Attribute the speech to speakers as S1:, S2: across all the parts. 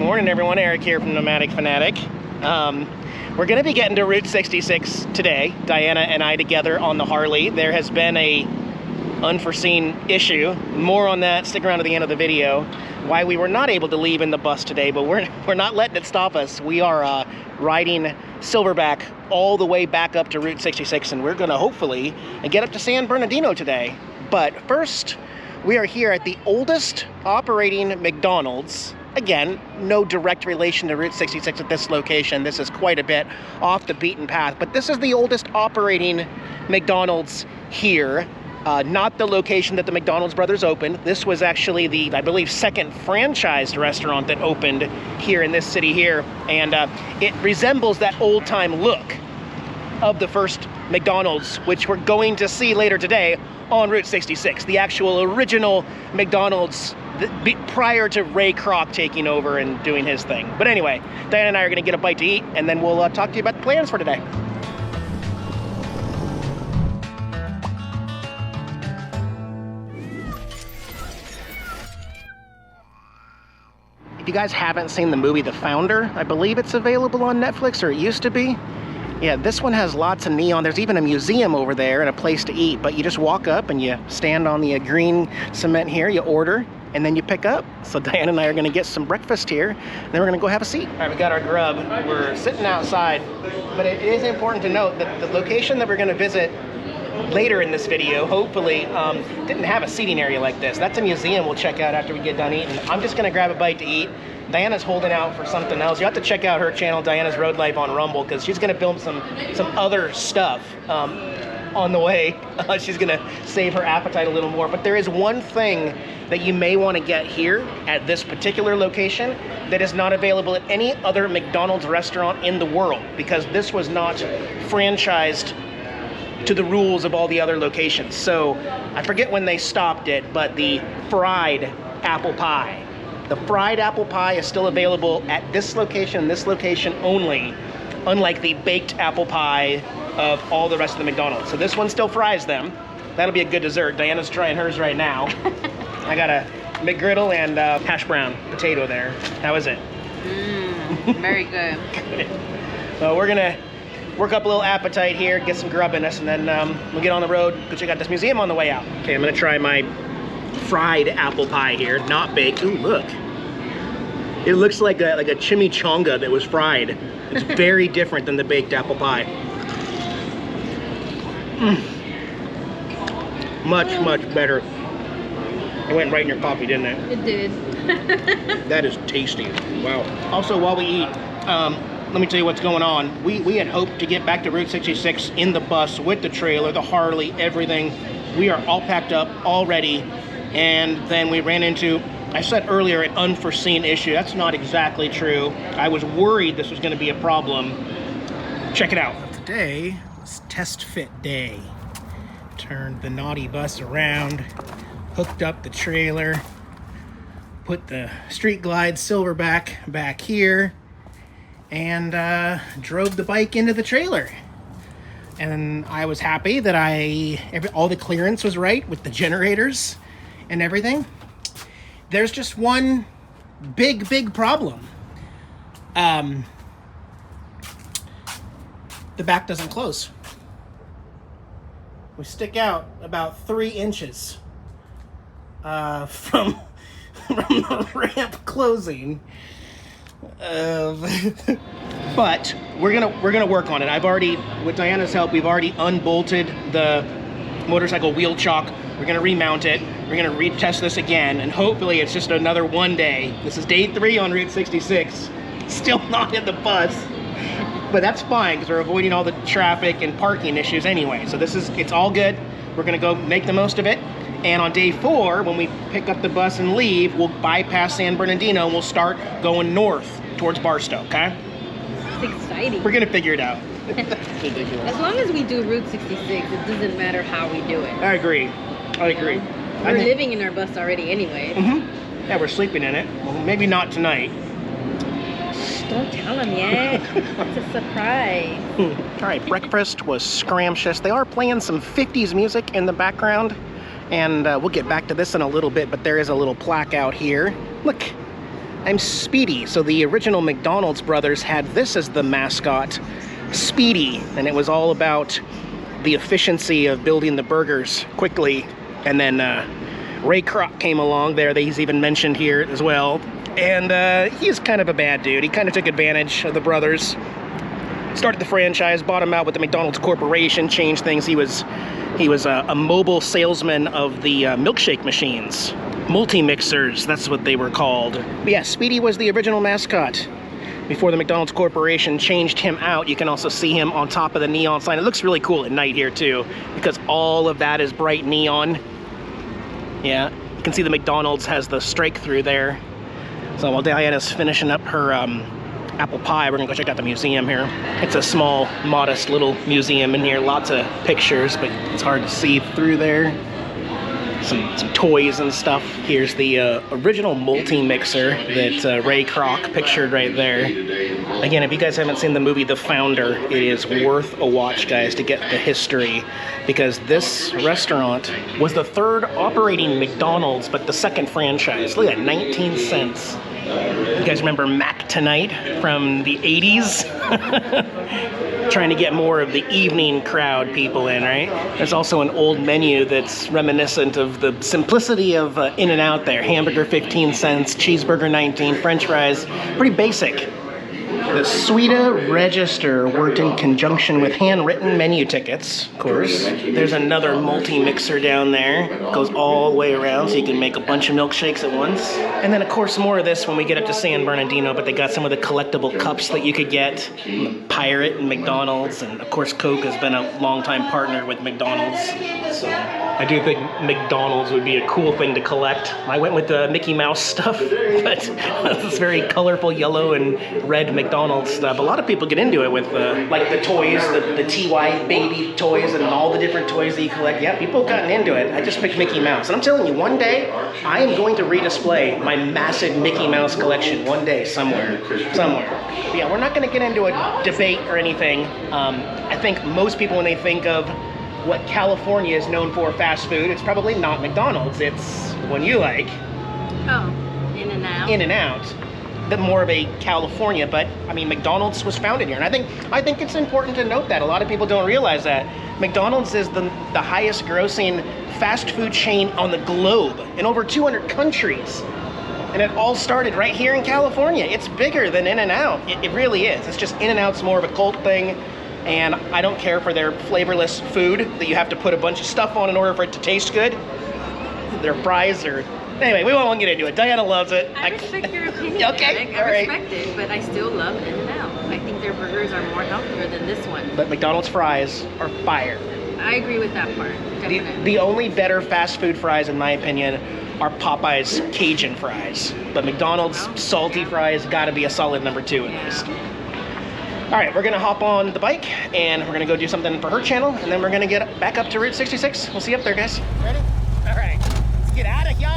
S1: Morning everyone, Eric here from Nomadic Fanatic. We're going to be getting to Route 66 today, Diana and I together on the Harley. There has been a unforeseen issue. More on that, stick around to the end of the video. Why we were not able to leave in the bus today, but we're not letting it stop us. We are riding Silverback all the way back up to Route 66, and we're going to hopefully get up to San Bernardino today. But first, we are here at the oldest operating McDonald's. Again, no direct relation to Route 66 at this location. This is quite a bit off the beaten path, but this is the oldest operating McDonald's here. Not the location that the McDonald's brothers opened. This was actually the, I believe, second franchised restaurant that opened here in this city here. And it resembles that old-time look of the first McDonald's, which we're going to see later today on Route 66. The actual original McDonald's prior to Ray Kroc taking over and doing his thing. But anyway, Diana and I are going to get a bite to eat, and then we'll talk to you about the plans for today. If you guys haven't seen the movie The Founder, I believe it's available on Netflix, or it used to be. Yeah, this one has lots of neon. There's even a museum over there and a place to eat, but you just walk up and you stand on the green cement here, you order, and then you pick up. So Diana and I are gonna get some breakfast here, and then we're gonna go have a seat. All right, we got our grub. We're sitting outside, but it is important to note that the location that we're gonna visit later in this video, hopefully, didn't have a seating area like this. That's a museum we'll check out after we get done eating. I'm just gonna grab a bite to eat. Diana's holding out for something else. You have to check out her channel, Diana's Road Life on Rumble, because she's gonna film some other stuff on the way. She's gonna save her appetite a little more. But there is one thing that you may want to get here at this particular location that is not available at any other McDonald's restaurant in the world, because this was not franchised to the rules of all the other locations. So I forget when they stopped it, but the fried apple pie. The fried apple pie is still available at this location only, unlike the baked apple pie of all the rest of the McDonald's. So this one still fries them. That'll be a good dessert. Diana's trying hers right now. I got a McGriddle and hash brown potato there. How is it?
S2: Very good.
S1: Good. So we're gonna work up a little appetite here, get some grub in us, and then we'll get on the road, go check out this museum on the way out. Okay, I'm gonna try my fried apple pie here, not baked. Ooh, look. It looks like a chimichanga that was fried. It's very different than the baked apple pie. Much, much better. It went right in your coffee, didn't it?
S2: It did.
S1: That is tasty. Wow. Also, while we eat, let me tell you what's going on. We had hoped to get back to Route 66 in the bus with the trailer, the Harley, everything. We are all packed up, all ready, and then we ran into, I said earlier, an unforeseen issue. That's not exactly true. I was worried this was going to be a problem. Check it out. Today was test fit day. Turned the NautiBus around, hooked up the trailer, put the Street Glide Silverback back here, and drove the bike into the trailer. And I was happy that all the clearance was right with the generators and everything. There's just one big problem. The back doesn't close. We stick out about 3 inches from the ramp closing. But we're gonna work on it. I've already, with Diana's help, we've already unbolted the motorcycle wheel chock. We're gonna remount it. We're gonna retest this again, and hopefully it's just another one day. This is day 3 on Route 66. Still not in the bus, but that's fine because we're avoiding all the traffic and parking issues anyway. So it's all good. We're gonna go make the most of it. And on day 4, when we pick up the bus and leave, we'll bypass San Bernardino and we'll start going north towards Barstow, okay?
S2: It's exciting.
S1: We're gonna figure it out. Ridiculous.
S2: As long as we do Route 66, it doesn't matter how we do it.
S1: I agree.
S2: We're living in our bus already anyway.
S1: Yeah, we're sleeping in it. Well, maybe not tonight.
S2: Don't tell them yet. It's a surprise.
S1: All right, breakfast was scrumptious. They are playing some 50s music in the background, and we'll get back to this in a little bit, but there is a little plaque out here. Look, I'm Speedy. So the original McDonald's brothers had this as the mascot, Speedy, and it was all about the efficiency of building the burgers quickly. And then Ray Kroc came along there, he's even mentioned here as well. And he's kind of a bad dude. He kind of took advantage of the brothers. Started the franchise, bought him out with the McDonald's Corporation, changed things. He was a mobile salesman of the milkshake machines. Multi-mixers, that's what they were called. But yeah, Speedy was the original mascot before the McDonald's Corporation changed him out. You can also see him on top of the neon sign. It looks really cool at night here too, because all of that is bright neon. Yeah, you can see the McDonald's has the strike through there. So while Diana's finishing up her apple pie, we're gonna go check out the museum here. It's a small, modest little museum in here. Lots of pictures, but it's hard to see through there. Some toys and stuff. Here's the original multi-mixer that Ray Kroc pictured right there. Again, if you guys haven't seen the movie The Founder, it is worth a watch, guys, to get the history, because this restaurant was the third operating McDonald's, but the second franchise. Look at that, 19 cents. You guys remember Mac Tonight from the 80s? Trying to get more of the evening crowd people in, right? There's also an old menu that's reminiscent of the simplicity of In-N-Out there. Hamburger 15 cents, cheeseburger 19, french fries. Pretty basic. The Suida Register worked in conjunction with handwritten menu tickets, of course. There's another multi-mixer down there. Goes all the way around so you can make a bunch of milkshakes at once. And then, of course, more of this when we get up to San Bernardino, but they got some of the collectible cups that you could get. Pirate and McDonald's, and of course Coke has been a longtime partner with McDonald's. So I do think McDonald's would be a cool thing to collect. I went with the Mickey Mouse stuff, but this very colorful yellow and red McDonald's stuff. A lot of people get into it with like the toys, the TY baby toys and all the different toys that you collect. Yeah, people have gotten into it. I just picked Mickey Mouse. And I'm telling you, one day, I am going to redisplay my massive Mickey Mouse collection one day somewhere. But yeah, we're not going to get into a debate or anything. I think most people, when they think of what California is known for fast food, it's probably not McDonald's. It's one you like.
S2: Oh, In-N-Out.
S1: In-N-Out. The more of a California, but I mean, McDonald's was founded here, and I think it's important to note that. A lot of people don't realize that McDonald's is the highest grossing fast food chain on the globe in over 200 countries. And it all started right here in California. It's bigger than In-N-Out. It really is. It's just In-N-Out's more of a cult thing. And I don't care for their flavorless food that you have to put a bunch of stuff on in order for it to taste good. Their fries are... Anyway, we won't get into it. Diana loves it.
S2: I respect your opinion,
S1: Okay,
S2: Eric. I respect it, but I still love In-N-Out. I think their burgers are more healthier than this one.
S1: But McDonald's fries are fire.
S2: I agree with that part, definitely.
S1: The only better fast food fries, in my opinion, are Popeye's Cajun fries. But McDonald's salty fries gotta be a solid number 2 at least. All right, we're gonna hop on the bike and we're gonna go do something for her channel, and then we're gonna get back up to Route 66. We'll see you up there, guys. Ready? All right, let's get out of here.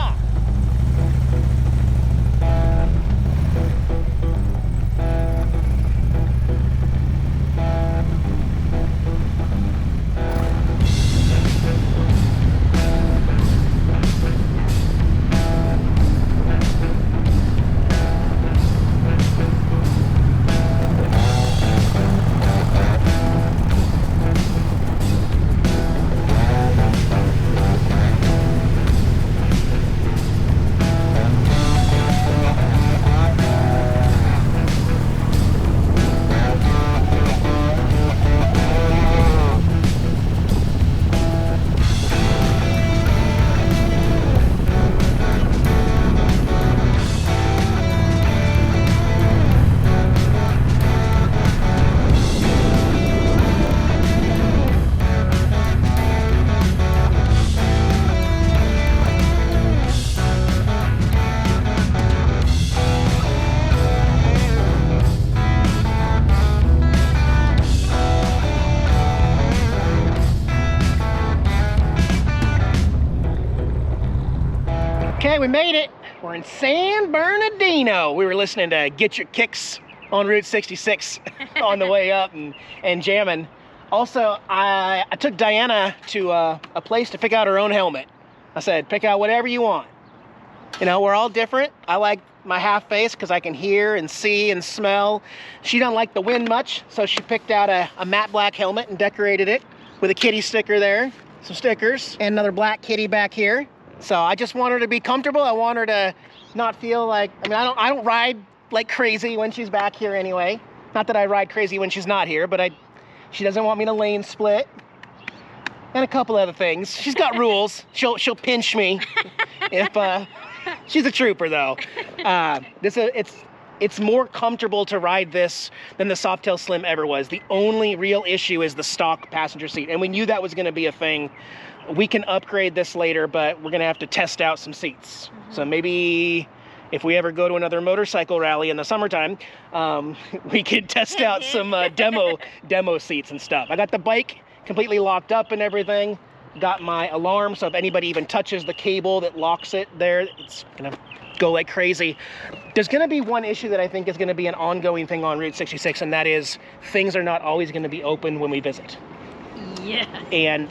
S1: Okay, we made it. We're in San Bernardino. We were listening to Get Your Kicks on Route 66 on the way up and jamming. Also, I took Diana to a place to pick out her own helmet. I said, pick out whatever you want. You know, we're all different. I like my half face because I can hear and see and smell. She don't like the wind much, so she picked out a matte black helmet and decorated it with a kitty sticker there, some stickers, and another black kitty back here. So I just want her to be comfortable. I want her to not feel like, I mean, I don't ride like crazy when she's back here anyway. Not that I ride crazy when she's not here, but she doesn't want me to lane split. And a couple other things. She's got rules. She'll pinch me if she's a trooper though. It's more comfortable to ride this than the Softail Slim ever was. The only real issue is the stock passenger seat, and we knew that was going to be a thing. We can upgrade this later, but we're going to have to test out some seats. So maybe if we ever go to another motorcycle rally in the summertime, we could test out some demo seats and stuff. I got the bike completely locked up and everything. Got my alarm, so if anybody even touches the cable that locks it there, it's gonna go like crazy. There's gonna be one issue that I think is gonna be an ongoing thing on Route 66, and that is things are not always gonna be open when we visit.
S2: Yeah.
S1: And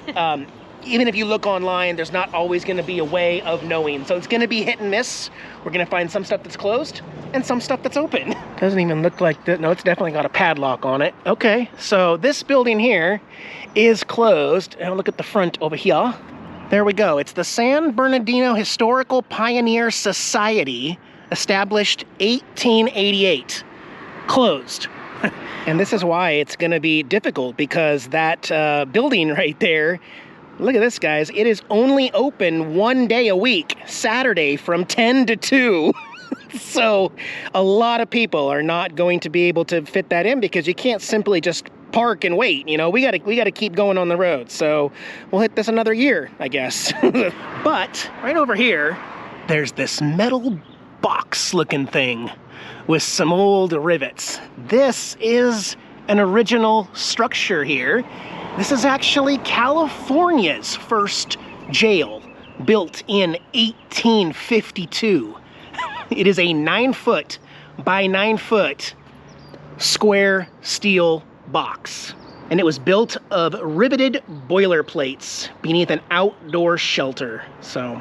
S1: even if you look online, there's not always going to be a way of knowing. So it's going to be hit and miss. We're going to find some stuff that's closed and some stuff that's open. Doesn't even look like that. No, it's definitely got a padlock on it. Okay, so this building here is closed. And look at the front over here. There we go. It's the San Bernardino Historical Pioneer Society, established 1888. Closed. And this is why it's going to be difficult, because that building right there, look at this, guys. It is only open one day a week, Saturday from 10 to 2. So a lot of people are not going to be able to fit that in, because you can't simply just park and wait. You know, we gotta keep going on the road. So we'll hit this another year, I guess. But right over here, there's this metal box looking thing with some old rivets. This is an original structure here. This is actually California's first jail, built in 1852. It is a 9-foot by 9-foot square steel box. And it was built of riveted boiler plates beneath an outdoor shelter. So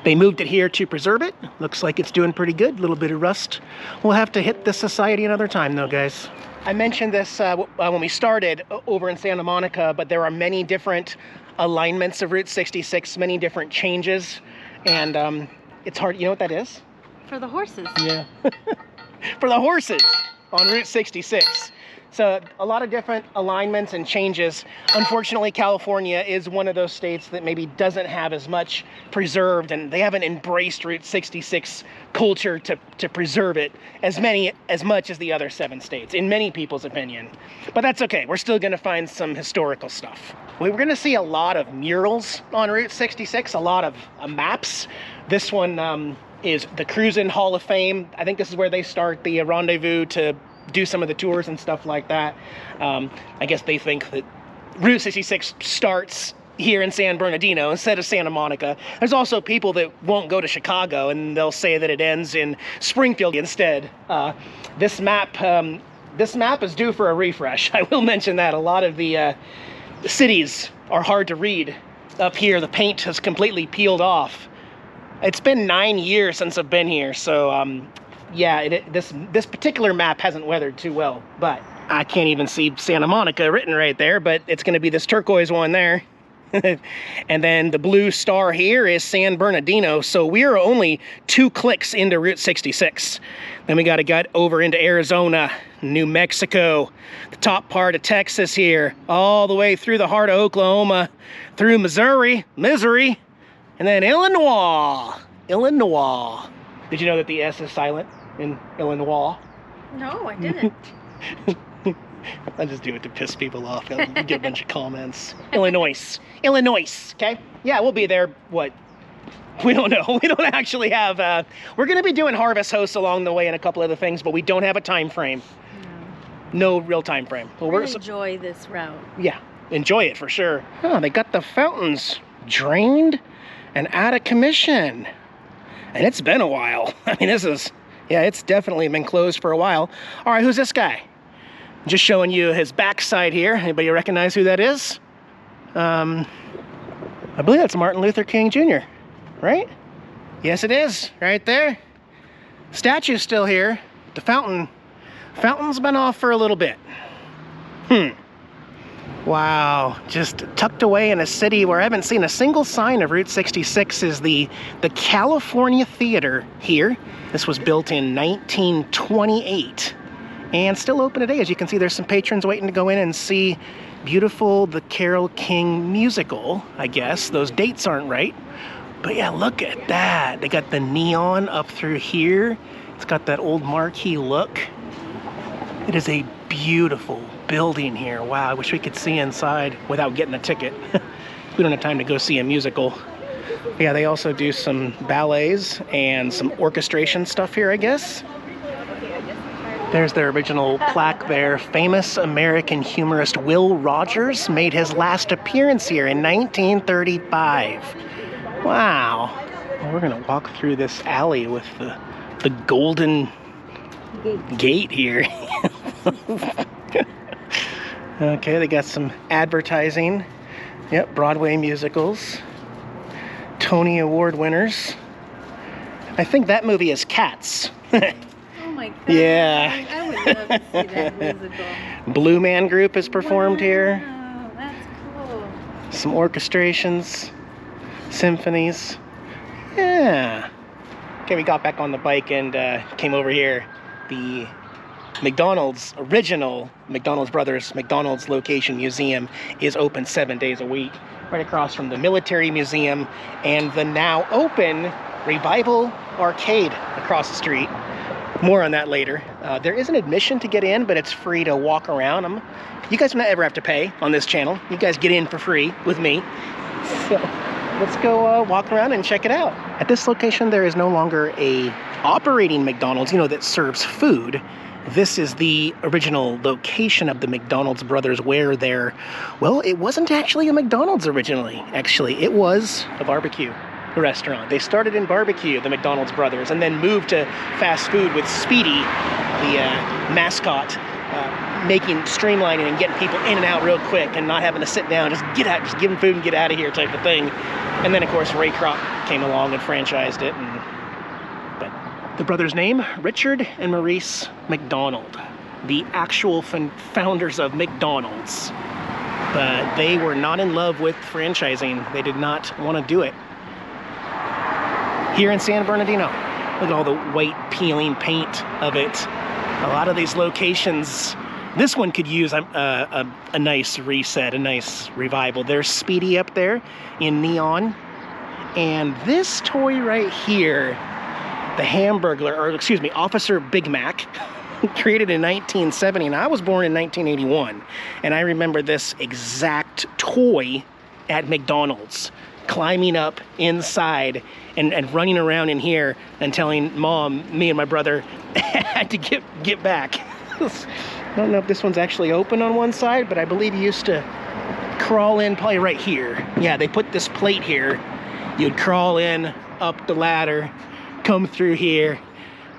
S1: they moved it here to preserve it. Looks like it's doing pretty good. A little bit of rust. We'll have to hit this society another time though, guys. I mentioned this when we started over in Santa Monica, but there are many different alignments of Route 66, many different changes, and it's hard. You know what that is?
S2: For the horses.
S1: Yeah. For the horses on Route 66. So a lot of different alignments and changes. Unfortunately, California is one of those states that maybe doesn't have as much preserved, and they haven't embraced Route 66 culture to preserve it as much as the other 7 states, in many people's opinion. But that's okay. We're still going to find some historical stuff. We're going to see a lot of murals on Route 66, a lot of maps. This one is the Cruisin' Hall of Fame. I think this is where they start the rendezvous to do some of the tours and stuff like that. I guess they think that Route 66 starts here in San Bernardino instead of Santa Monica. There's also people that won't go to Chicago, and they'll say that it ends in Springfield instead. This map is due for a refresh. I will mention that. A lot of the cities are hard to read up here. The paint has completely peeled off. It's been 9 years since I've been here, so yeah, this particular map hasn't weathered too well, but I can't even see Santa Monica written right there, but it's going to be this turquoise one there. And then the blue star here is San Bernardino, so we are only 2 clicks into Route 66. Then we got to get over into Arizona, New Mexico, the top part of Texas here, all the way through the heart of Oklahoma, through Missouri, and then Illinois. Did you know that the S is silent in Illinois?
S2: No, I didn't.
S1: I just do it to piss people off. I'll get a bunch of comments. Illinois, okay? Yeah, we'll be there, what? We don't know. We don't actually have, we're going to be doing harvest hosts along the way and a couple other things, but we don't have a time frame. No real time frame. Well,
S2: we'll enjoy this route.
S1: Yeah, enjoy it for sure. Oh, they got the fountains drained and out of commission. And it's been a while. I mean, yeah, it's definitely been closed for a while. All right, who's this guy? Just showing you his backside here. Anybody recognize who that is? I believe that's Martin Luther King Jr., right? Yes, it is, right there. Statue's still here. The fountain's been off for a little bit. Wow, just tucked away in a city where I haven't seen a single sign of Route 66 is the California Theater here. This was built in 1928 and still open today. As you can see, there's some patrons waiting to go in and see beautiful The Carole King musical, I guess. Those dates aren't right. But yeah, look at that. They got the neon up through here. It's got that old marquee look. It is a beautiful building here. Wow, I wish we could see inside without getting a ticket. We don't have time to go see a musical. Yeah, they also do some ballets and some orchestration stuff here, I guess. There's their original plaque there. Famous American humorist Will Rogers made his last appearance here in 1935. Wow. Well, we're gonna walk through this alley with the golden gate here. Okay, they got some advertising. Yep, Broadway musicals. Tony Award winners. I think that movie is Cats.
S2: Oh my god.
S1: Yeah.
S2: I would love to see that musical.
S1: Blue Man Group is performed here.
S2: Wow, that's cool.
S1: Some orchestrations, symphonies. Yeah. Okay, we got back on the bike and came over here. The McDonald's, original McDonald's Brothers McDonald's location museum is open 7 days a week, right across from the Military Museum and the now open Revival Arcade across the street. More on that later. There is an admission to get in, but it's free to walk around. You guys don't ever have to pay on this channel. You guys get in for free with me. So let's go walk around and check it out. At this location, there is no longer a operating McDonald's, that serves food. This is the original location of the McDonald's brothers where they're, well, it wasn't actually a McDonald's originally. Actually, it was a barbecue restaurant. They started in barbecue, the McDonald's brothers, and then moved to fast food with Speedy, the mascot, streamlining and getting people in and out real quick and not having to sit down, just get out, just give them food and get out of here type of thing. And then, of course, Ray Kroc came along and franchised it. But the brothers' name, Richard and Maurice McDonald, the actual founders of McDonald's. But they were not in love with franchising. They did not want to do it. Here in San Bernardino, look at all the white peeling paint of it. A lot of these locations, this one could use a nice reset, a nice revival. There's Speedy up there in neon. And this toy right here, the Hamburglar, or excuse me, Officer Big Mac, created in 1970, and I was born in 1981. And I remember this exact toy at McDonald's, climbing up inside and running around in here and telling Mom, me and my brother had to get back. I don't know if this one's actually open on one side, but I believe you used to crawl in probably right here. Yeah, they put this plate here. You'd crawl in up the ladder, come through here,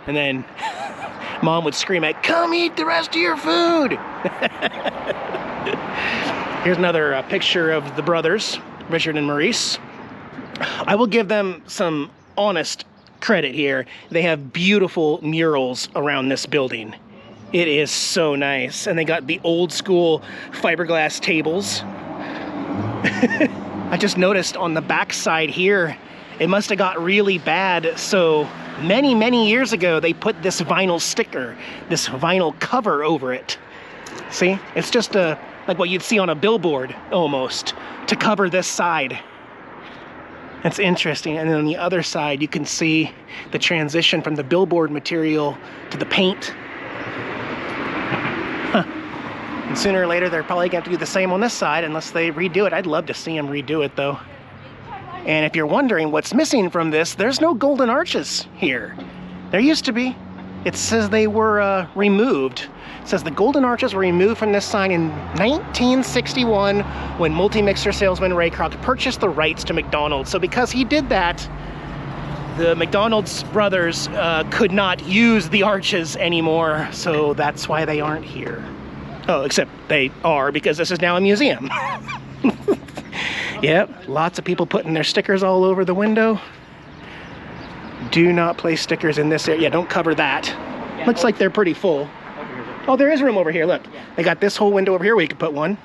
S1: and then Mom would scream at, "Come eat the rest of your food!" Here's another picture of the brothers, Richard and Maurice. I will give them some honest credit here. They have beautiful murals around this building. It is so nice. And they got the old school fiberglass tables. I just noticed on the back side here, it must have got really bad. So many years ago, they put this vinyl sticker, this vinyl cover over it. See, it's just like what you'd see on a billboard almost, to cover this side. It's interesting. And then on the other side, you can see the transition from the billboard material to the paint. Huh. And sooner or later, they're probably going to have to do the same on this side unless they redo it. I'd love to see them redo it, though. And if you're wondering what's missing from this, there's no golden arches here. There used to be. It says they were removed. It says the golden arches were removed from this sign in 1961 when multi-mixer salesman Ray Kroc purchased the rights to McDonald's. So because he did that, the McDonald's brothers could not use the arches anymore. So that's why they aren't here. Oh, except they are, because this is now a museum. Yep, lots of people putting their stickers all over the window. Do not place stickers in this area. Yeah, don't cover that. Looks like they're pretty full. Oh, there is room over here. Look, they got this whole window over here where you can put one.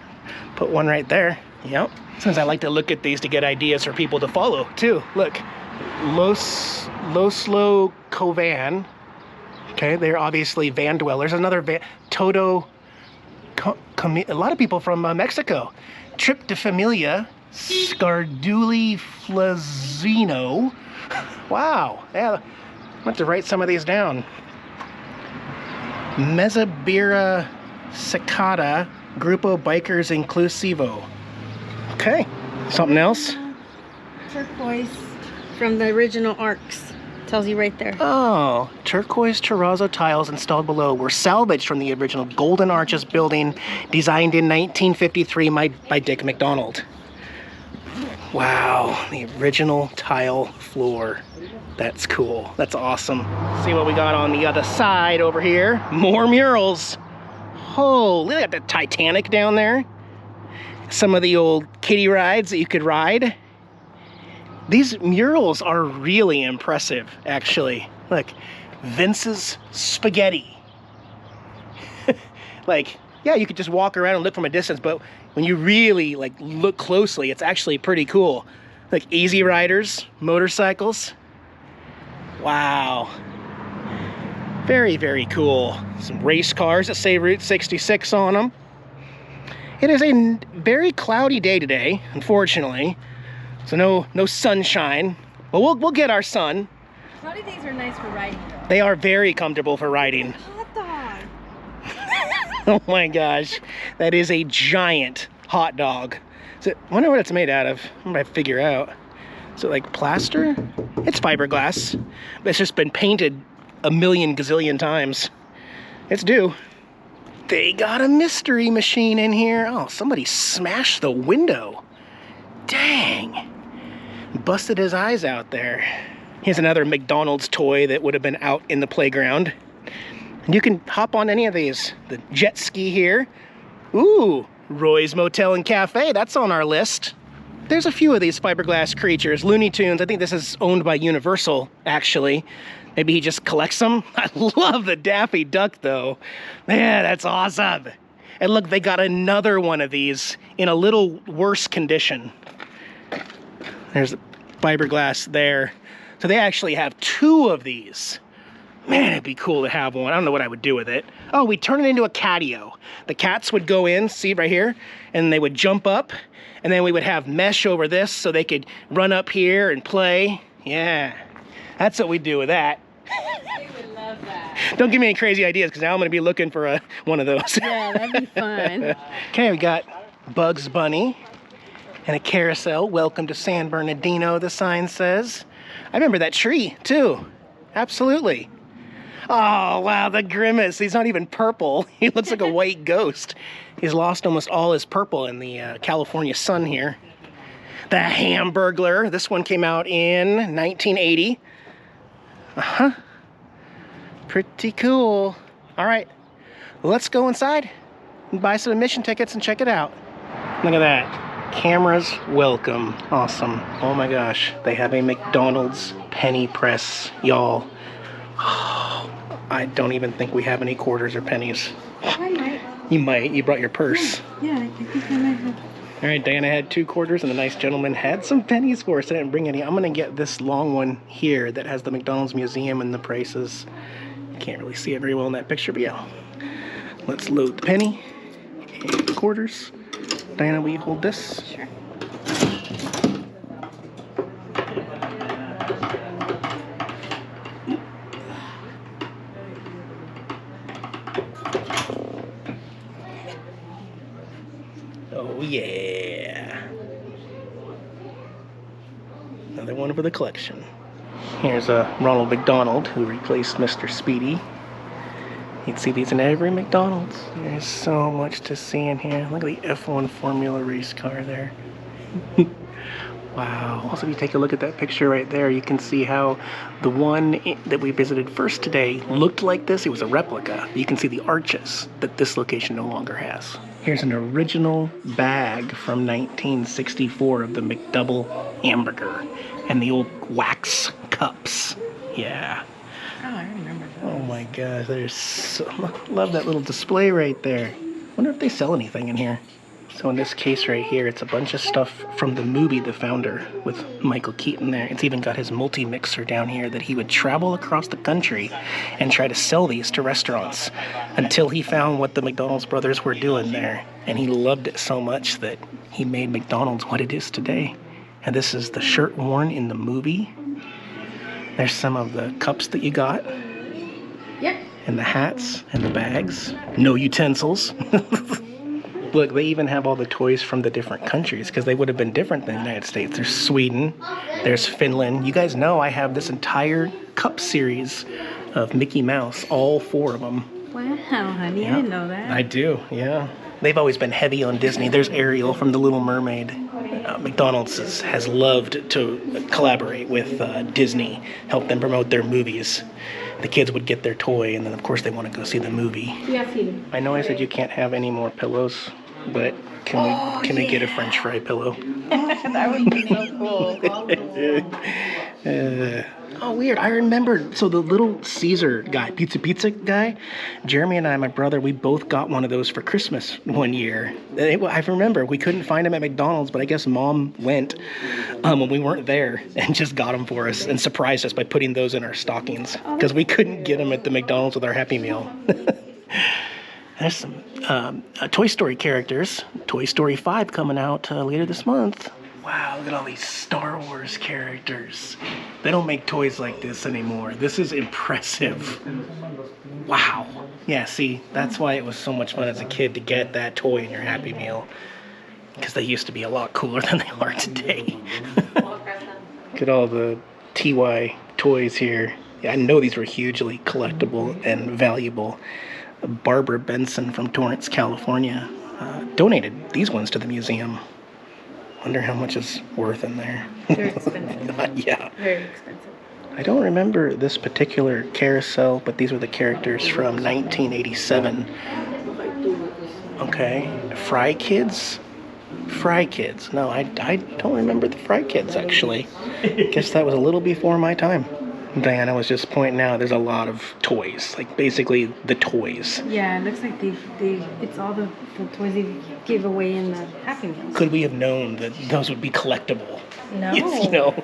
S1: Put one right there. Yep. Since I like to look at these to get ideas for people to follow too. Look, Loslo Kovan. Okay, they're obviously van dwellers. Another van, Todo. A lot of people from Mexico. Trip de Familia, Scarduli Flazino. Wow. Yeah, I want to write some of these down. Mezabira Cicada, Grupo Bikers Inclusivo. Okay, something else?
S2: Turquoise from the original Arcs. Tells you right there.
S1: Oh, turquoise terrazzo tiles installed below were salvaged from the original Golden Arches building designed in 1953 by Dick McDonald. Wow, the original tile floor. That's cool. That's awesome. See what we got on the other side over here. More murals. Oh, look at the Titanic down there. Some of the old kiddie rides that you could ride. These murals are really impressive, actually. Look, Vince's Spaghetti. Like, yeah, you could just walk around and look from a distance, but when you really like look closely, it's actually pretty cool. Like Easy Riders, motorcycles. Wow. Very, very cool. Some race cars that say Route 66 on them. It is a very cloudy day today, unfortunately. So no sunshine, but we'll get our sun.
S2: Cloudy days are nice for riding though.
S1: They are very comfortable for riding.
S2: Hot dog.
S1: Oh my gosh, that is a giant hot dog. I wonder what it's made out of. I'm gonna figure out. Is it like plaster? It's fiberglass, but it's just been painted a million gazillion times. It's due. They got a mystery machine in here. Oh, somebody smashed the window. Dang. Busted his eyes out there. Here's another McDonald's toy that would have been out in the playground. And you can hop on any of these. The jet ski here. Ooh, Roy's Motel and Cafe, that's on our list. There's a few of these fiberglass creatures. Looney Tunes, I think this is owned by Universal, actually. Maybe he just collects them. I love the Daffy Duck, though. Yeah, that's awesome. And look, they got another one of these in a little worse condition. There's the fiberglass there. So they actually have two of these. Man, it'd be cool to have one. I don't know what I would do with it. Oh, we turn it into a catio. The cats would go in, see right here, and they would jump up, and then we would have mesh over this so they could run up here and play. Yeah, that's what we do with that.
S2: They would love that.
S1: Don't give me any crazy ideas, because now I'm going to be looking for one of those.
S2: Yeah, that'd be fun.
S1: Okay, we got Bugs Bunny and a carousel. Welcome to San Bernardino, the sign says. I remember that tree, too. Absolutely. Oh, wow, the grimace. He's not even purple. He looks like a white ghost. He's lost almost all his purple in the California sun here. The Hamburglar. This one came out in 1980. Uh-huh. Pretty cool. All right, let's go inside and buy some admission tickets and check it out. Look at that. Cameras welcome. Awesome. Oh my gosh. They have a McDonald's penny press, y'all. I don't even think we have any quarters or pennies.
S2: I might.
S1: You might. You brought your purse.
S2: Yeah, I think I might have.
S1: All right, Diana had 2 quarters and the nice gentleman had some pennies for us. I didn't bring any. I'm going to get this long one here that has the McDonald's museum and the prices. You can't really see it very well in that picture, but yeah. Let's load the penny and the quarters. Diana, will you hold this?
S2: Sure.
S1: Oh yeah. Another one for the collection. Here's Ronald McDonald, who replaced Mr. Speedy. You'd see these in every McDonald's. There's so much to see in here. Look at the F1 Formula race car there. Wow. Also, if you take a look at that picture right there, you can see how the one that we visited first today looked like this. It was a replica. You can see the arches that this location no longer has. Here's an original bag from 1964 of the McDouble hamburger and the old wax cups. Yeah.
S2: Oh, I remember those.
S1: Oh my gosh, there's so... Love that little display right there. Wonder if they sell anything in here. So in this case right here, it's a bunch of stuff from the movie The Founder with Michael Keaton there. It's even got his multi-mixer down here that he would travel across the country and try to sell these to restaurants until he found what the McDonald's brothers were doing there. And he loved it so much that he made McDonald's what it is today. And this is the shirt worn in the movie. There's some of the cups that you got.
S2: Yep.
S1: And the hats and the bags. No utensils. Look, they even have all the toys from the different countries because they would have been different than the United States. There's Sweden, there's Finland. You guys know I have this entire cup series of Mickey Mouse, all 4 of them.
S2: Wow, honey,
S1: Yeah.
S2: I didn't know that.
S1: I do, yeah. They've always been heavy on Disney. There's Ariel from The Little Mermaid. McDonald's has loved to collaborate with Disney, help them promote their movies. The kids would get their toy, and then of course they want to go see the movie.
S2: Yeah, feed.
S1: I know I said you can't have any more pillows, but can we get a French fry pillow?
S2: That would be so cool.
S1: Oh, weird. I remembered. So the little Caesar guy, pizza guy, Jeremy and I, my brother, we both got one of those for Christmas one year. I remember we couldn't find them at McDonald's, but I guess Mom went when we weren't there and just got them for us and surprised us by putting those in our stockings because we couldn't get them at the McDonald's with our Happy Meal. There's some Toy Story characters. Toy Story 5 coming out later this month. Wow, look at all these Star Wars characters. They don't make toys like this anymore. This is impressive. Wow. Yeah, see, that's why it was so much fun as a kid to get that toy in your Happy Meal. Because they used to be a lot cooler than they are today. Look at all the TY toys here. Yeah, I know these were hugely collectible and valuable. Barbara Benson from Torrance, California, donated these ones to the museum. Wonder how much is worth in there.
S2: They're expensive.
S1: Yeah.
S2: Very expensive.
S1: I don't remember this particular carousel, but these were the characters from 1987. Okay. Fry Kids? Fry Kids. No, I don't remember the Fry Kids, actually. Guess that was a little before my time. Diana was just pointing out there's a lot of toys, like basically the toys.
S2: Yeah, it looks like it's all the toys they give away in the Happy Meals.
S1: Could we have known that those would be collectible?
S2: No.
S1: Yes, you know,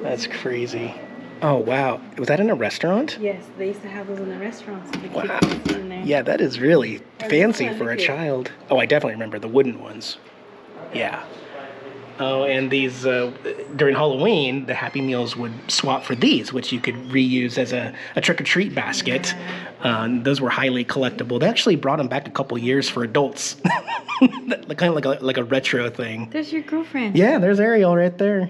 S1: that's crazy. Oh, wow. Was that in a restaurant?
S2: Yes, they used to have those in the restaurants. So the
S1: Wow.
S2: kids could sit in there.
S1: Yeah, that is really fancy
S2: fun,
S1: for a
S2: look at it.
S1: child. Oh, I definitely remember the wooden ones. Yeah. Oh, and these, during Halloween, the Happy Meals would swap for these, which you could reuse as a trick-or-treat basket. Those were highly collectible. They actually brought them back a couple years for adults. Kind of like a retro thing.
S2: There's your girlfriend.
S1: Yeah, there's Ariel right there.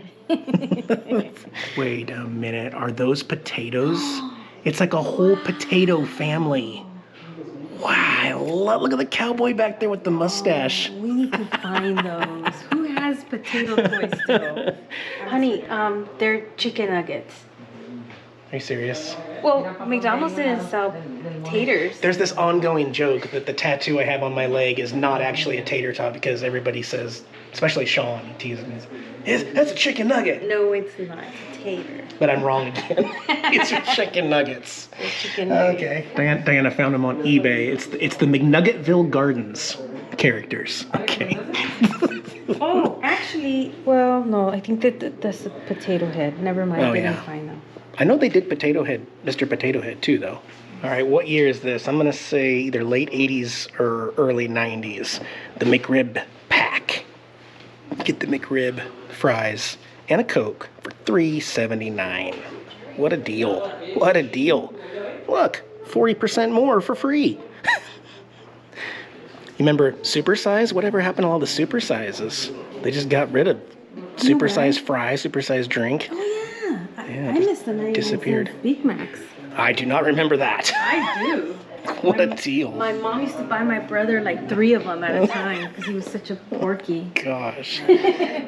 S1: Wait a minute. Are those potatoes? It's like a whole potato family. Wow, look at the cowboy back there with the mustache.
S2: We need to find those. Who has potato toys still? Honey, they're chicken nuggets.
S1: Are you serious?
S2: Well, McDonald's didn't sell taters.
S1: There's this ongoing joke that the tattoo I have on my leg is not actually a tater tot because everybody says, especially Sean, teases me, that's a chicken nugget.
S2: No, it's not. It's a tater.
S1: But I'm wrong again. It's chicken nuggets.
S2: They're chicken nuggets.
S1: Okay. Diana found them on eBay. It's the McNuggetville Gardens characters. Okay.
S2: Oh, actually, well, no, I think that's a potato head. Never mind,
S1: Oh,
S2: I didn't
S1: yeah.
S2: find them.
S1: I know they did Mr. Potato Head too, though. All right, what year is this? I'm going to say either late 80s or early 90s. The McRib pack. Get the McRib, fries, and a Coke for $3.79. What a deal. What a deal. Look, 40% more for free. You remember supersize? Whatever happened to all the supersizes? They just got rid of supersized fries, supersized drink.
S2: Oh, yeah.
S1: Yeah,
S2: I missed them.
S1: disappeared.
S2: Big Macs.
S1: I do not remember that.
S2: I do.
S1: What a deal.
S2: My mom used to buy my brother like 3 of them at a time because he was such a porky.
S1: Gosh.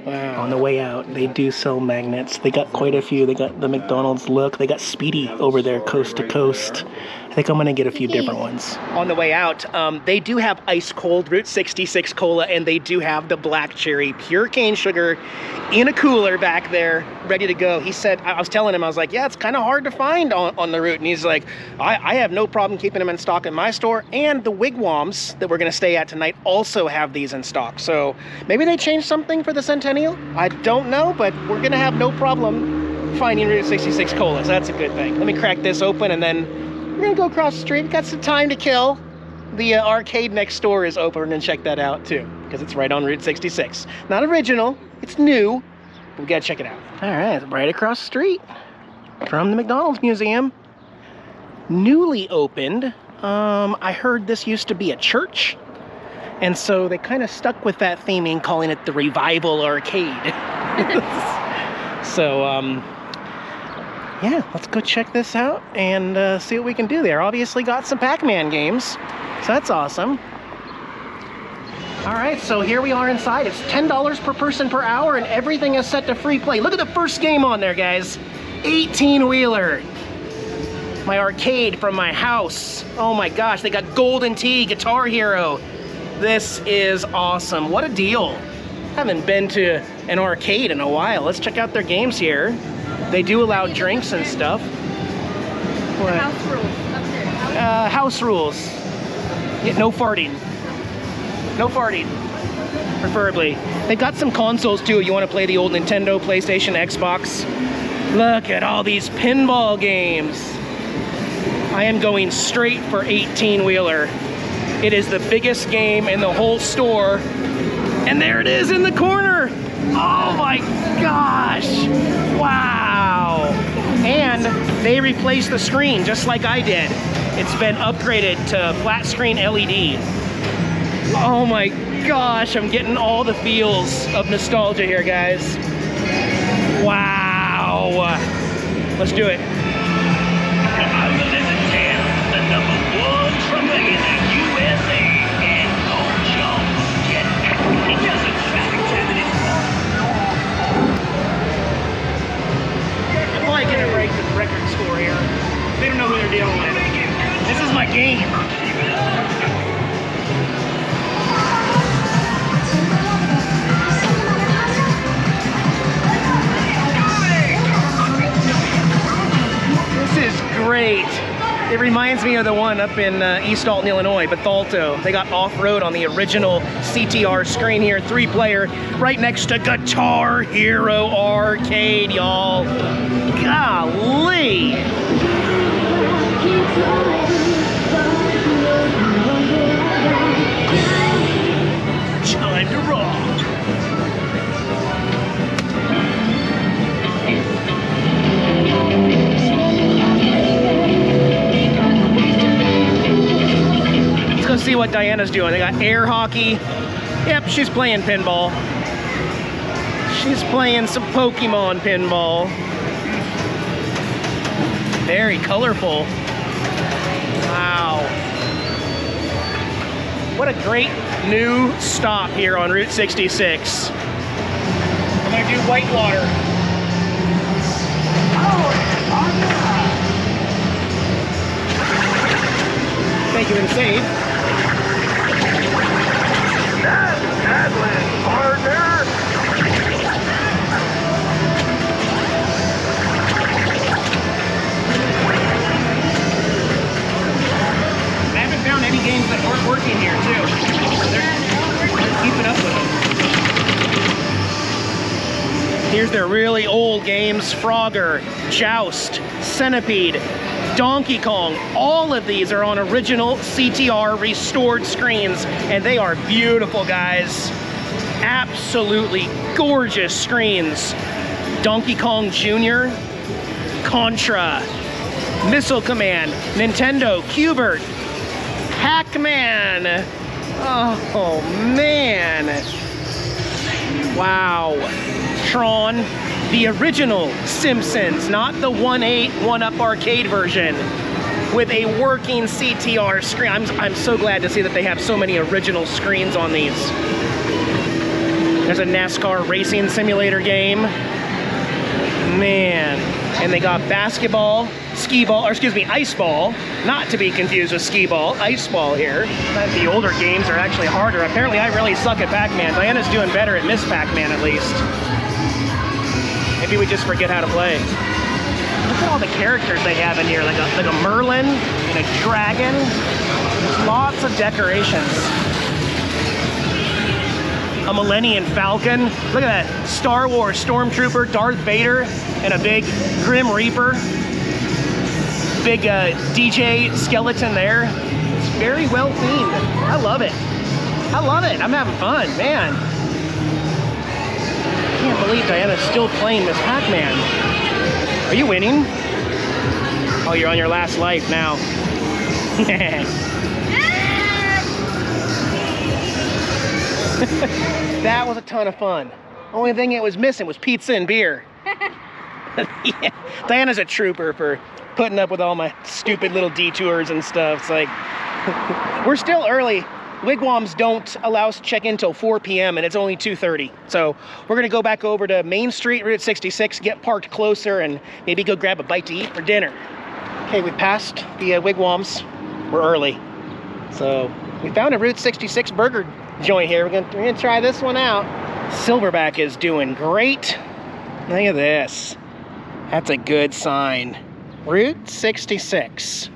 S1: Wow. On the way out, they do sell magnets. They got quite a few. They got the McDonald's look. They got Speedy over there, coast to coast. I think I'm gonna get a few different ones. On the way out, they do have ice cold Route 66 cola, and they do have the black cherry pure cane sugar in a cooler back there, ready to go. He said, I was telling him, I was like, yeah, it's kind of hard to find on the route. And he's like, I have no problem keeping them in stock in my store. And the Wigwams that we're gonna stay at tonight also have these in stock. So maybe they changed something for the Centennial. I don't know, but we're gonna have no problem finding Route 66 cola. So that's a good thing. Let me crack this open and then we're gonna go across the street. We've got some time to kill. The arcade next door is open, and check that out too, because it's right on Route 66. Not original, it's new, but we gotta check it out. All right, right across the street from the McDonald's Museum. Newly opened. I heard this used to be a church, and so they kind of stuck with that theming, calling it the Revival Arcade. So, yeah, let's go check this out and see what we can do there. Obviously got some Pac-Man games, so that's awesome. All right, so here we are inside. It's $10 per person per hour, and everything is set to free play. Look at the first game on there, guys. 18-wheeler. My arcade from my house. Oh my gosh, they got Golden Tee, Guitar Hero. This is awesome. What a deal. Haven't been to an arcade in a while. Let's check out their games here. They do allow drinks and stuff. What?
S2: House rules up there.
S1: House rules. Yeah, no farting. No farting, preferably. They've got some consoles too. You want to play the old Nintendo, PlayStation, Xbox. Look at all these pinball games. I am going straight for 18-wheeler. It is the biggest game in the whole store. And there it is in the corner. Oh my gosh. Wow. And they replaced the screen just like I did. It's been upgraded to flat screen LED. Oh my gosh, I'm getting all the feels of nostalgia here, guys. Wow. Let's do it.
S3: I'm the Lizard Tail, the #1 trucker in the USA, and no joke. It doesn't traffic jam in its
S1: I'm probably gonna break the record score here. They don't know who they're dealing with. This is my game. This is great. It reminds me of the one up in East Alton, Illinois, Bethalto. They got off-road on the original CTR screen here, 3-player, right next to Guitar Hero Arcade, y'all. Golly. Time to rock. Let's go see what Diana's doing. They got air hockey. Yep, she's playing pinball. She's playing some Pokemon pinball. Very colorful. Wow. What a great new stop here on Route 66. I'm gonna do Whitewater. Thank you and save.
S3: Adlin, partner!
S1: I haven't found any games that aren't working here, too. They're keeping up with them. Here's their really old games: Frogger, Joust, Centipede, Donkey Kong. All of these are on original CTR restored screens, and they are beautiful, guys. Absolutely gorgeous screens. Donkey Kong Jr., Contra, Missile Command, Nintendo, Q*bert, Pac-Man. Oh man. Wow. Tron, the original Simpsons, not the 1.8 1-up arcade version. with a working CTR screen. I'm so glad to see that they have so many original screens on these. There's a NASCAR racing simulator game. Man, and they got basketball, skee ball, or excuse me, ice ball, not to be confused with skee ball, ice ball here. The older games are actually harder. Apparently I really suck at Pac-Man. Diana's doing better at Miss Pac-Man at least. Maybe we just forget how to play. Look at all the characters they have in here, like a Merlin and a dragon. There's lots of decorations. A Millennium Falcon. Look at that. Star Wars Stormtrooper, Darth Vader, and a big Grim Reaper. Big DJ skeleton there. It's very well themed. I love it. I love it. I'm having fun, man. I can't believe Diana's still playing Miss Pac-Man. Are you winning? Oh, you're on your last life now. That was a ton of fun. Only thing it was missing was pizza and beer. Yeah. Diana's a trooper for putting up with all my stupid little detours and stuff. It's like, we're still early. Wigwams don't allow us to check in till 4 p.m. and it's only 2:30. So we're gonna go back over to Main Street, Route 66, get parked closer and maybe go grab a bite to eat for dinner. Okay, we passed the Wigwams. We're early. So we found a Route 66 burger joint here. We're gonna try this one out. Silverback is doing great. Look at this. That's a good sign. Route 66.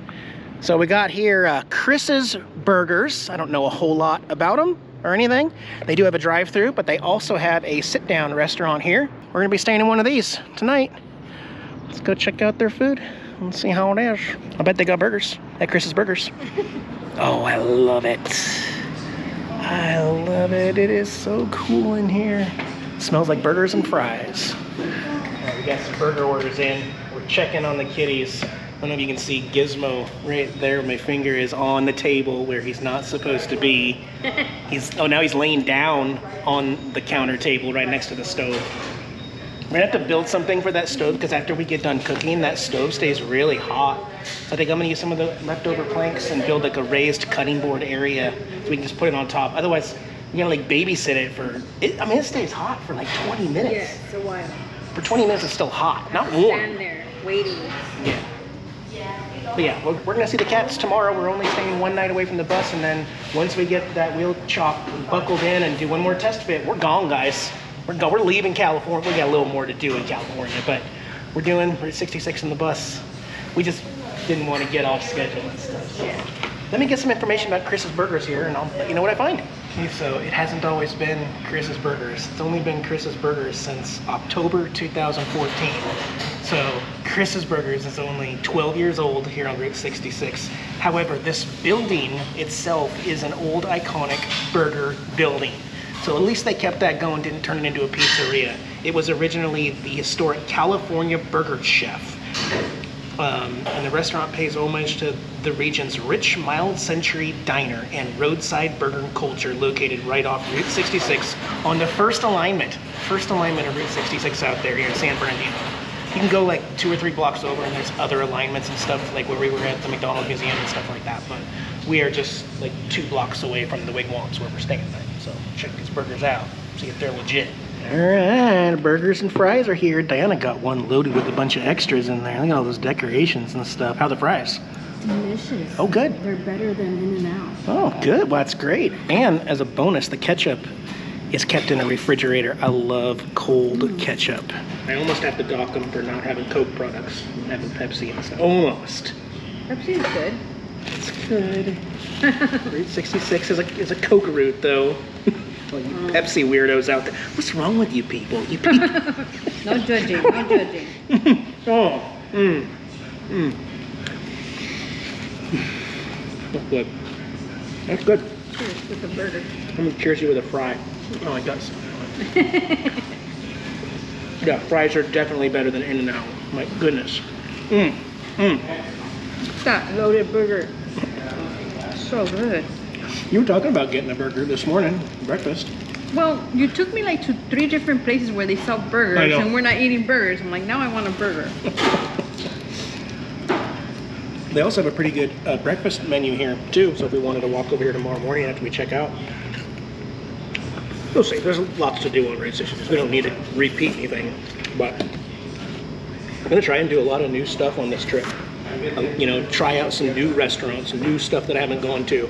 S1: So we got here Chris's Burgers. I don't know a whole lot about them or anything. They do have a drive-through, but they also have a sit-down restaurant here. We're gonna be staying in one of these tonight. Let's go check out their food and see how it is. I bet they got burgers at Chris's Burgers. Oh, I love it. I love it. It is so cool in here. It smells like burgers and fries. All right, we got some burger orders in. We're checking on the kitties. I don't know if you can see Gizmo right there. My finger is on the table where he's not supposed to be. Now he's laying down on the counter table right next to the stove. We're gonna have to build something for that stove because after we get done cooking, that stove stays really hot. So I think I'm gonna use some of the leftover planks and build like a raised cutting board area so we can just put it on top. Otherwise, you're gonna like babysit it for, I mean, it stays hot for like 20 minutes.
S2: Yeah, it's a while.
S1: For 20 minutes, it's still hot, not warm.
S2: Stand there, waiting.
S1: Yeah. But yeah, we're gonna see the cats tomorrow. We're only staying one night away from the bus, and then once we get that wheel chop buckled in and do one more test fit, we're gone, guys. We're leaving California. We got a little more to do in California, but we're doing Route 66 in the bus. We just didn't want to get off schedule and stuff. So. Let me get some information about Chris's Burgers here, and I'll let you know what I find. Okay, so it hasn't always been Chris's Burgers. It's only been Chris's Burgers since October 2014. So Chris's Burgers is only 12 years old here on Route 66. However, this building itself is an old iconic burger building. So at least they kept that going, didn't turn it into a pizzeria. It was originally the historic California Burger Chef. And the restaurant pays homage to the region's rich, mild-century diner and roadside burger culture located right off Route 66 on the first alignment of Route 66 out there here in San Bernardino. You can go like 2 or 3 blocks over and there's other alignments and stuff, like where we were at the McDonald Museum and stuff like that, but we are just like 2 blocks away from the Wigwams where we're staying tonight. So check these burgers out, see if they're legit. All right, burgers and fries are here. Diana got one loaded with a bunch of extras in there. Look at all those decorations and stuff. How are the fries?
S2: Delicious.
S1: Oh, good.
S2: They're better than In-N-Out.
S1: Oh, good. Well, that's great. And as a bonus, the ketchup is kept in a refrigerator. I love cold ketchup. I almost have to dock them for not having Coke products, having Pepsi and stuff. Almost.
S2: Pepsi is good.
S1: It's good. Route 66 is a Coke route, though. Well, you Pepsi weirdos out there. What's wrong with you people? You people.
S2: No judging, no judging.
S1: Oh, That's good. That's good.
S2: Cheers with the burger.
S1: I'm gonna cheers you with a fry. Oh, it does. Yeah, fries are definitely better than In-N-Out. My goodness.
S2: That loaded burger. So good.
S1: You were talking about getting a burger this morning, breakfast.
S2: Well, you took me like to 3 different places where they sell burgers, and we're not eating burgers. I'm like, now I want a burger.
S1: They also have a pretty good breakfast menu here too, so if we wanted to walk over here tomorrow morning after we check out, we'll see. There's lots to do on Route 66. We don't need to repeat anything, but I'm gonna try and do a lot of new stuff on this trip. You know, try out some new restaurants, new stuff that I haven't gone to.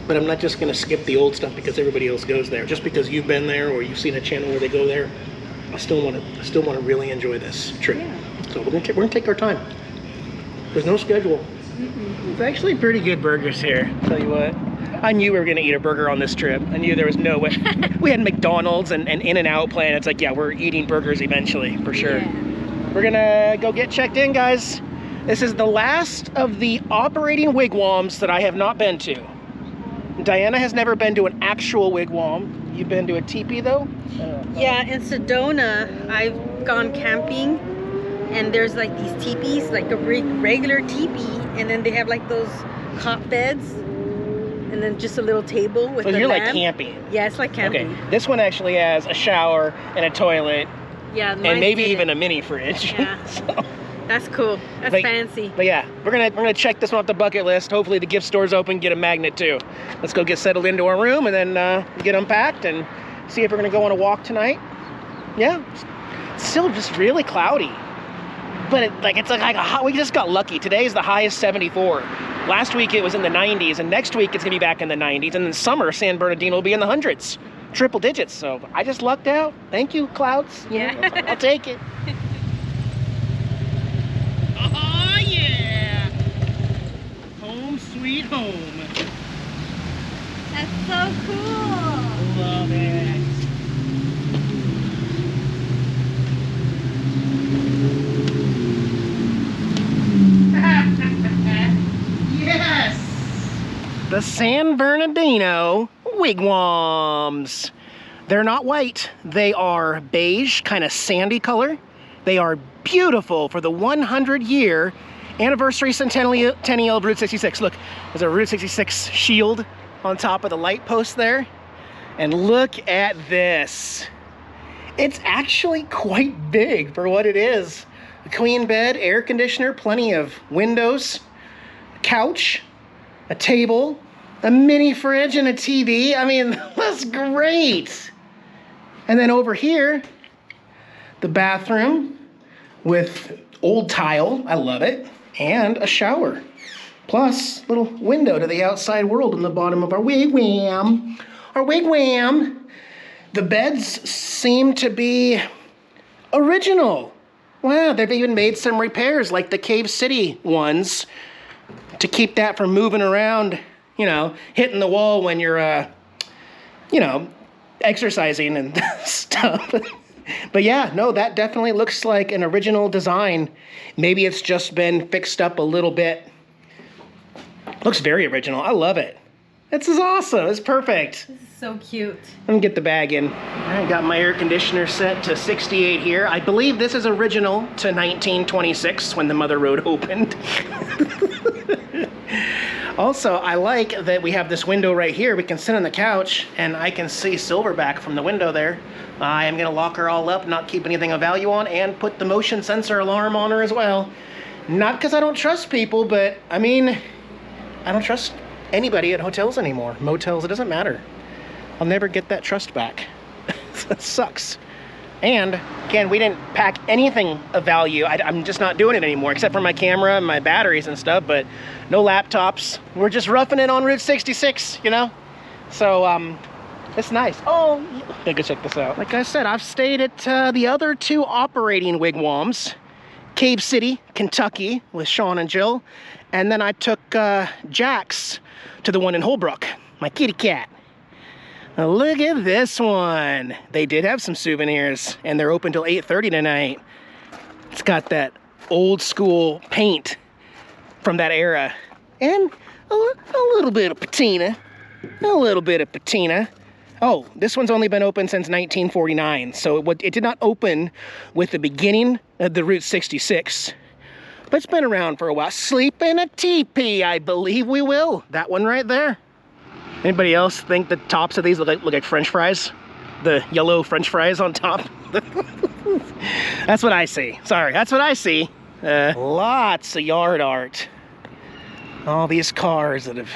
S1: But I'm not just gonna skip the old stuff because everybody else goes there. Just because you've been there or you've seen a channel where they go there, I still want to really enjoy this trip.
S2: Yeah.
S1: So we're gonna take our time. There's no schedule. It's actually pretty good burgers here. Tell you what, I knew we were gonna eat a burger on this trip. I knew there was no way. We had McDonald's and In-N-Out plan. It's like, yeah, we're eating burgers eventually for sure.
S2: Yeah.
S1: We're gonna go get checked in, guys. This is the last of the operating wigwams that I have not been to. Diana has never been to an actual wigwam. You've been to a teepee though?
S2: Yeah, in Sedona, I've gone camping, and there's like these teepees, like a regular teepee, and then they have like those cot beds, and then just a little table with
S1: So
S2: the
S1: you're
S2: lamp.
S1: like camping.
S2: Yeah, it's like camping.
S1: Okay, this one actually has a shower and a toilet,
S2: Yeah,
S1: and maybe even a mini fridge.
S2: Yeah.
S1: So,
S2: That's cool. That's
S1: but,
S2: fancy.
S1: But yeah, we're gonna check this one off the bucket list. Hopefully the gift store's open, get a magnet too. Let's go get settled into our room and then get unpacked and see if we're gonna go on a walk tonight. Yeah, it's still just really cloudy. But it's like a hot, we just got lucky. Today's the highest 74. Last week it was in the 90s, and next week it's gonna be back in the 90s, and then summer San Bernardino will be in the hundreds, triple digits. So I just lucked out. Thank you, clouds.
S2: Yeah.
S1: I'll take it. Oh yeah! Home sweet home.
S2: That's so cool.
S1: Love it. Yes! The San Bernardino wigwams. They're not white. They are beige, kind of sandy color. They are beautiful for the 100-year anniversary centennial of Route 66. Look, there's a Route 66 shield on top of the light post there. And look at this. It's actually quite big for what it is. A queen bed, air conditioner, plenty of windows, a couch, a table, a mini fridge, and a TV. I mean, that's great. And then over here, the bathroom with old tile, I love it, and a shower. Plus, little window to the outside world in the bottom of our wigwam. Our wigwam. The beds seem to be original. Wow, they've even made some repairs like the Cave City ones to keep that from moving around, you know, hitting the wall when you're, you know, exercising and stuff. But yeah, no, that definitely looks like an original design. Maybe it's just been fixed up a little bit. Looks very original. I love it. This is awesome. It's perfect.
S2: This is so cute.
S1: Let me get the bag in. I got my air conditioner set to 68 here. I believe this is original to 1926 when the Mother Road opened. Also, I like that we have this window right here. We can sit on the couch and I can see Silverback from the window there. I am gonna lock her all up, not keep anything of value on, and put the motion sensor alarm on her as well. Not because I don't trust people, but I mean, I don't trust anybody at hotels anymore. Motels, it doesn't matter. I'll never get that trust back. That sucks. And again, we didn't pack anything of value. I'm just not doing it anymore, except for my camera and my batteries and stuff, but no laptops. We're just roughing it on Route 66, you know? So, it's nice. Oh, yeah, go check this out. Like I said, I've stayed at the other two operating wigwams. Cave City, Kentucky, with Sean and Jill. And then I took Jax to the one in Holbrook, my kitty cat. Now look at this one. They did have some souvenirs, and they're open till 8:30 tonight. It's got that old school paint from that era, and a little bit of patina. A little bit of patina. Oh, this one's only been open since 1949, so it did not open with the beginning of the Route 66, but it's been around for a while. Sleep in a teepee, I believe we will. That one right there. Anybody else think the tops of these look like French fries? The yellow French fries on top? That's what I see. Sorry, that's what I see. Lots of yard art. All these cars that have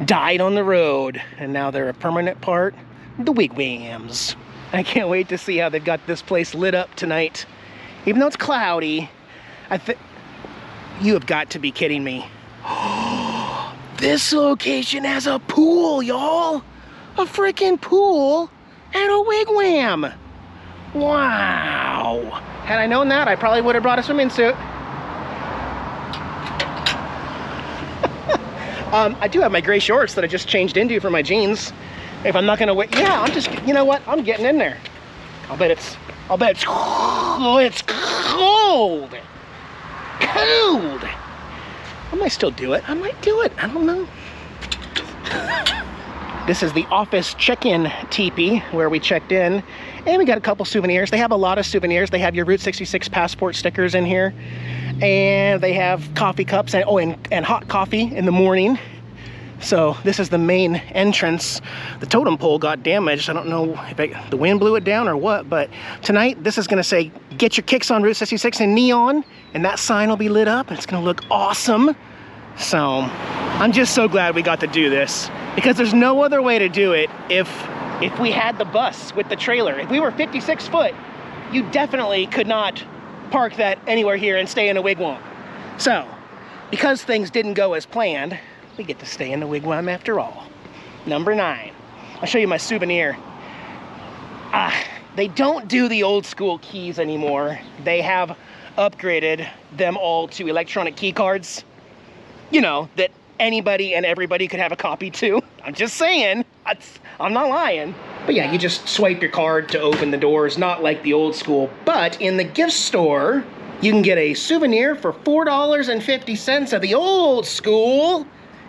S1: died on the road, and now they're a permanent part of the Wigwams. I can't wait to see how they've got this place lit up tonight. Even though it's cloudy, you have got to be kidding me. This location has a pool, y'all. A freaking pool and a wigwam. Wow. Had I known that, I probably would have brought a swimming suit. I do have my gray shorts that I just changed into for my jeans. If I'm not gonna wait, yeah, you know what? I'm getting in there. I'll bet it's, oh, it's cold. Cold. I might still do it. I might do it. I don't know. This is the office check-in teepee where we checked in, and we got a couple souvenirs. They have a lot of souvenirs. They have your Route 66 passport stickers in here, and they have coffee cups and hot coffee in the morning. So this is the main entrance. The totem pole got damaged. I don't know if the wind blew it down or what, but tonight this is gonna say, get your kicks on Route 66 in neon, and that sign will be lit up, and it's gonna look awesome. So I'm just so glad we got to do this, because there's no other way to do it if we had the bus with the trailer. If we were 56 foot, you definitely could not park that anywhere here and stay in a wigwam. So, because things didn't go as planned, we get to stay in the wigwam after all. Number 9. I'll show you my souvenir. They don't do the old school keys anymore. They have upgraded them all to electronic key cards. You know, that anybody and everybody could have a copy too. I'm just saying, I'm not lying. But yeah, you just swipe your card to open the doors, not like the old school. But in the gift store, you can get a souvenir for $4.50 of the old school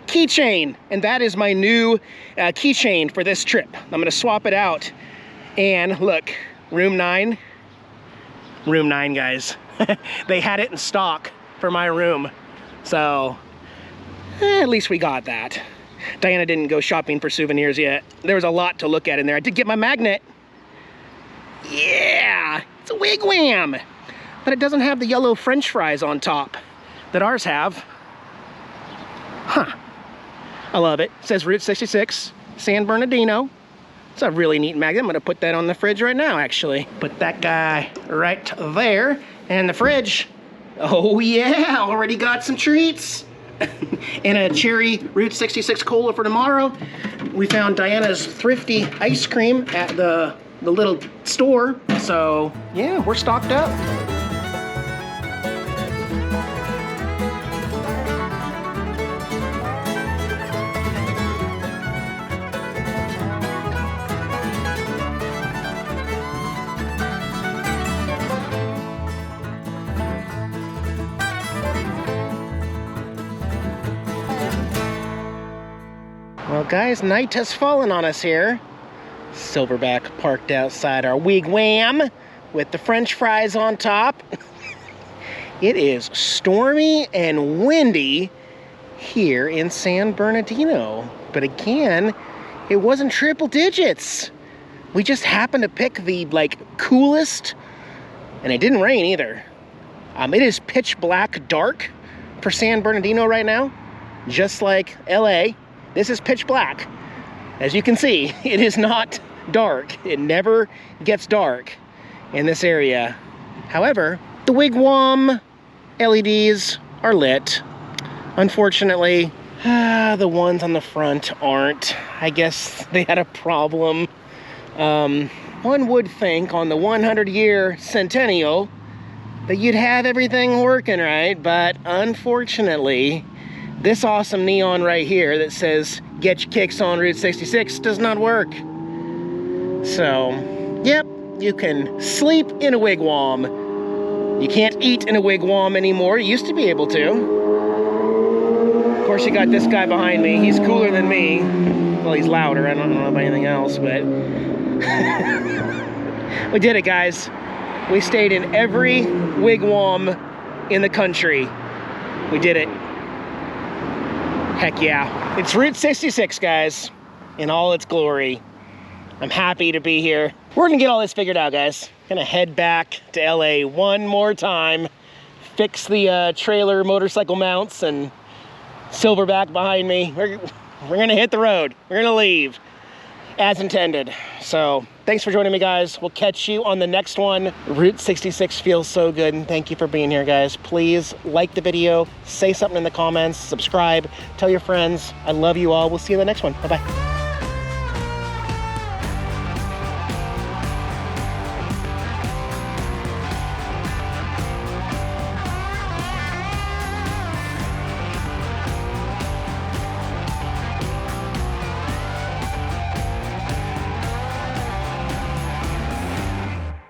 S1: keychain. And that is my new keychain for this trip. I'm gonna swap it out. And look, room 9, guys. They had it in stock for my room. So, at least we got that. Diana didn't go shopping for souvenirs yet. There was a lot to look at in there. I did get my magnet. Yeah, it's a wigwam. But it doesn't have the yellow French fries on top that ours have. Huh. I love it. It says Route 66, San Bernardino. It's a really neat magnet. I'm gonna put that on the fridge right now, actually. Put that guy right there. And the fridge, oh yeah, already got some treats. And a cherry Route 66 cola for tomorrow. We found Diana's thrifty ice cream at the little store. So yeah, we're stocked up. Well guys, night has fallen on us here. Silverback parked outside our wigwam with the French fries on top. It is stormy and windy here in San Bernardino. But again, it wasn't triple digits. We just happened to pick the coolest, and it didn't rain either. It is pitch black dark for San Bernardino right now, just like LA. This is pitch black. As you can see, it is not dark. It never gets dark in this area. However, the wigwam LEDs are lit. Unfortunately, the ones on the front aren't. I guess they had a problem. One would think on the 100-year centennial that you'd have everything working right, but unfortunately, this awesome neon right here that says, get your kicks on Route 66 does not work. So, yep, you can sleep in a wigwam. You can't eat in a wigwam anymore. You used to be able to. Of course, you got this guy behind me. He's cooler than me. Well, he's louder. I don't know about anything else, but we did it, guys. We stayed in every wigwam in the country. We did it. Heck yeah. It's Route 66, guys, in all its glory. I'm happy to be here. We're gonna get all this figured out, guys. Gonna head back to LA one more time, fix the trailer motorcycle mounts, and Silverback behind me. We're gonna hit the road. We're gonna leave as intended. So thanks for joining me, guys. We'll catch you on the next one. Route 66 feels so good, and thank you for being here, guys. Please like the video, say something in the comments, subscribe, tell your friends. I love you all. We'll see you in the next one. Bye-bye.